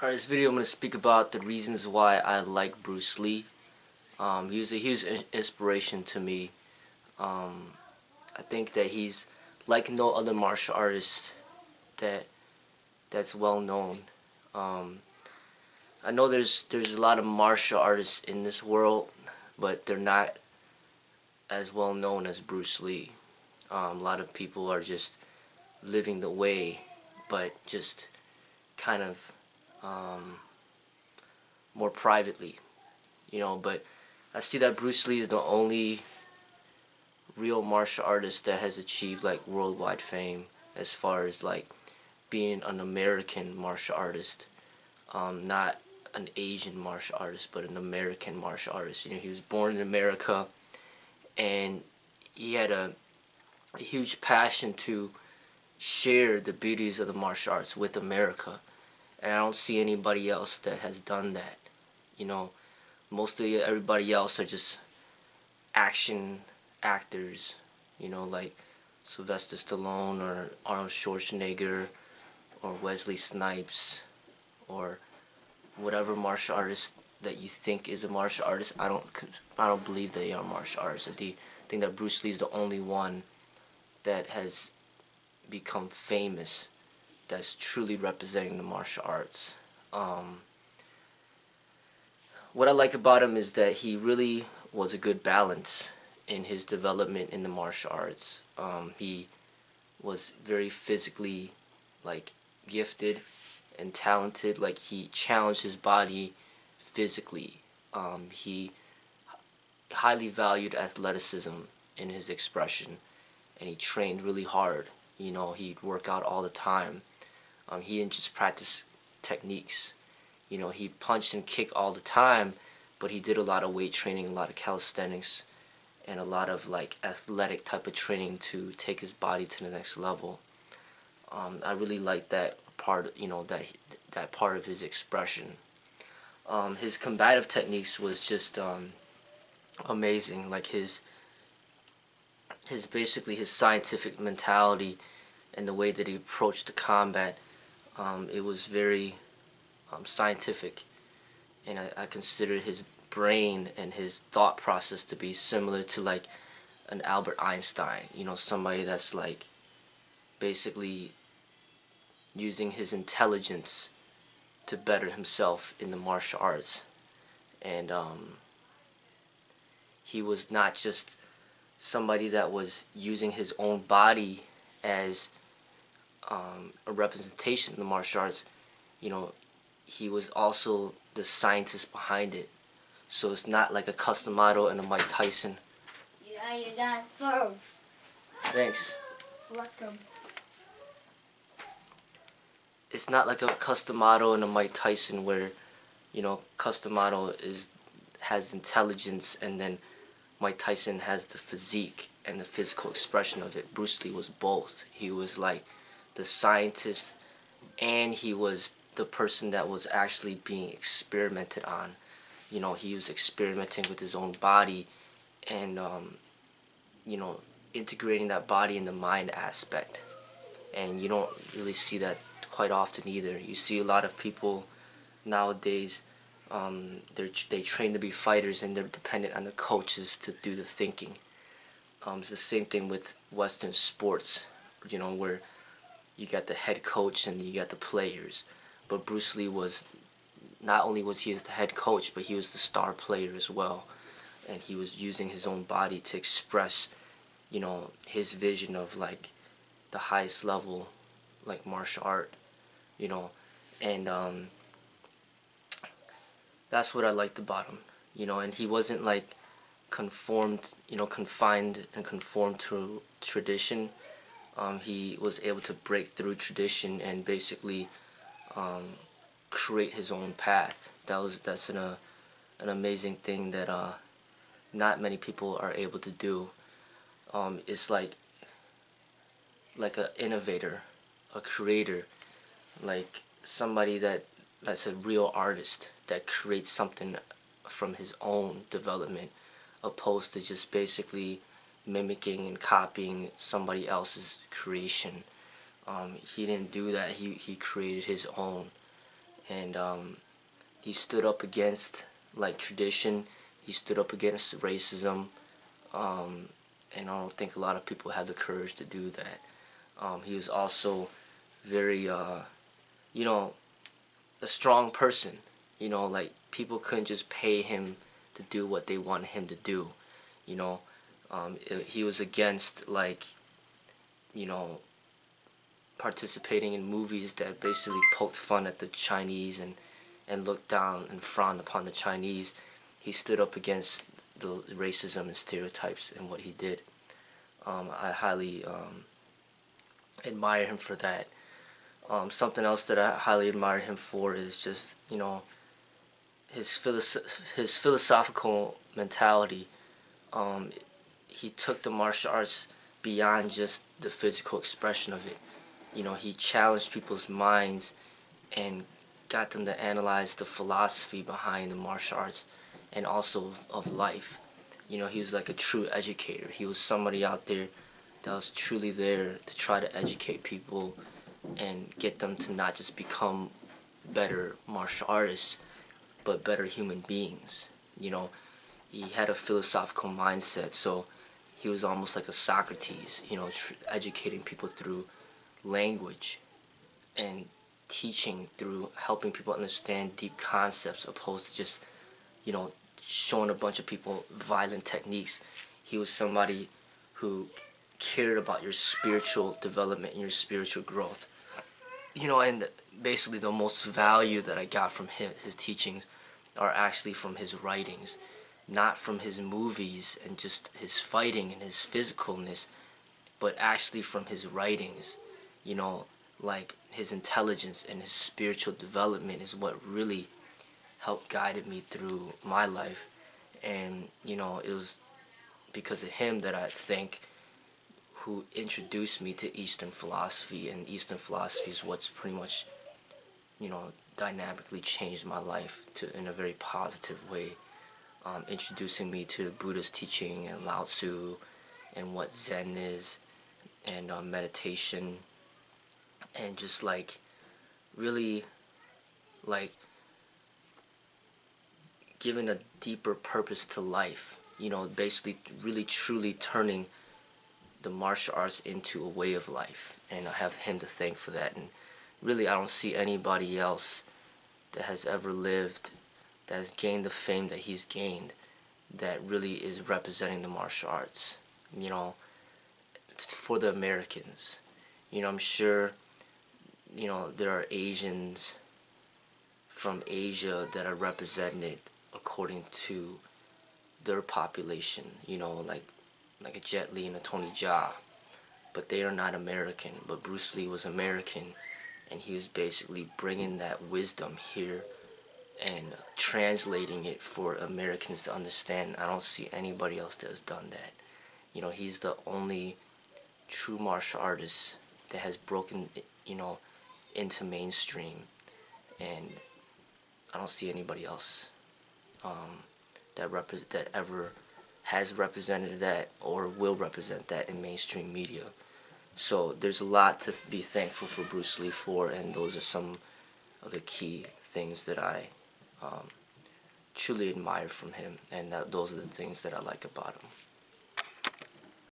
Alright, this video I'm going to speak about the reasons why I like Bruce Lee. He was a huge inspiration to me. I think that he's like no other martial artist that's well known. I know there's a lot of martial artists in this world, but they're not as well known as Bruce Lee. A lot of people are just living the way, but just kind of more privately, but I see that Bruce Lee is the only real martial artist that has achieved like worldwide fame as far as like being an American martial artist, not an Asian martial artist, but an American martial artist. He was born in America, and he had a huge passion to share the beauties of the martial arts with America, and I don't see anybody else that has done that. Mostly everybody else are just action actors, like Sylvester Stallone or Arnold Schwarzenegger or Wesley Snipes or whatever martial artist that you think is a martial artist. I don't believe they are martial artists. I think that Bruce Lee is the only one that has become famous that's truly representing the martial arts. What I like about him is that he really was a good balance in his development in the martial arts. He was very physically gifted and talented. Like, he challenged his body physically. He highly valued athleticism in his expression, and he trained really hard. He'd work out all the time. He didn't just practice techniques. He punched and kicked all the time, but he did a lot of weight training, a lot of calisthenics, and a lot of athletic type of training to take his body to the next level. I really like that part, that part of his expression. His combative techniques was just amazing. Like his basically his scientific mentality and the way that he approached the combat, it was very scientific, and I consider his brain and his thought process to be similar to like an Albert Einstein. Somebody that's basically using his intelligence to better himself in the martial arts. And he was not just somebody that was using his own body as a representation of the martial arts. He was also the scientist behind it. So it's not like a custom model and a Mike Tyson. Yeah, you got both. Thanks. Welcome. It's not like a custom model and a Mike Tyson where, custom model has intelligence, and then Mike Tyson has the physique and the physical expression of it. Bruce Lee was both. He was like the scientist, and he was the person that was actually being experimented on. He was experimenting with his own body and, integrating that body in the mind aspect. And you don't really see that quite often either. You see a lot of people nowadays, they train to be fighters, and they're dependent on the coaches to do the thinking. It's the same thing with Western sports, where you got the head coach and you got the players. But Bruce Lee was, not only was he the head coach, but he was the star player as well. And he was using his own body to express, his vision of the highest level, martial art, and that's what I liked about him, and he wasn't confined and conformed to tradition. He was able to break through tradition and basically create his own path. That's an amazing thing that not many people are able to do. It's like an innovator, a creator, like somebody that's a real artist that creates something from his own development, opposed to just basically mimicking and copying somebody else's creation. He didn't do that. He created his own, and and he stood up against like tradition. He stood up against racism, and I don't think a lot of people have the courage to do that. He was also very, you know, a strong person. You know, like people couldn't just pay him to do what they wanted him to do. You know, he was against like, you know, participating in movies that basically poked fun at the Chinese and looked down and frowned upon the Chinese. He stood up against the racism and stereotypes in what he did. I highly admire him for that. Something else that I highly admire him for is just, you know, his philosophical mentality. Um, he took the martial arts beyond just the physical expression of it. You know, he challenged people's minds and got them to analyze the philosophy behind the martial arts and also of life. You know, he was like a true educator. He was somebody out there that was truly there to try to educate people and get them to not just become better martial artists, but better human beings. You know, he had a philosophical mindset, so he was almost like a Socrates, you know, educating people through language and teaching through helping people understand deep concepts opposed to just, you know, showing a bunch of people violent techniques. He was somebody who cared about your spiritual development and your spiritual growth. You know, and basically the most value that I got from his teachings are actually from his writings, not from his movies and just his fighting and his physicalness, but actually from his writings. You know, like his intelligence and his spiritual development is what really helped guided me through my life. And, you know, it was because of him that I think who introduced me to Eastern philosophy, and Eastern philosophy is what's pretty much, you know, dynamically changed my life to in a very positive way, introducing me to Buddha's teaching and Lao Tzu and what Zen is and meditation and just like really like giving a deeper purpose to life. You know, basically really truly turning the martial arts into a way of life, and I have him to thank for that. And really, I don't see anybody else that has ever lived that has gained the fame that he's gained that really is representing the martial arts. You know, for the Americans. You know, I'm sure, you know, there are Asians from Asia that are represented according to their population. You know, like a Jet Li and a Tony Jaa, but they are not American. But Bruce Lee was American, and he was basically bringing that wisdom here and translating it for Americans to understand. I don't see anybody else that has done that. You know, he's the only true martial artist that has broken, you know, into mainstream, and I don't see anybody else that ever has represented that or will represent that in mainstream media. So there's a lot to be thankful for Bruce Lee for, and those are some of the key things that I truly admire from him, and those are the things that I like about him.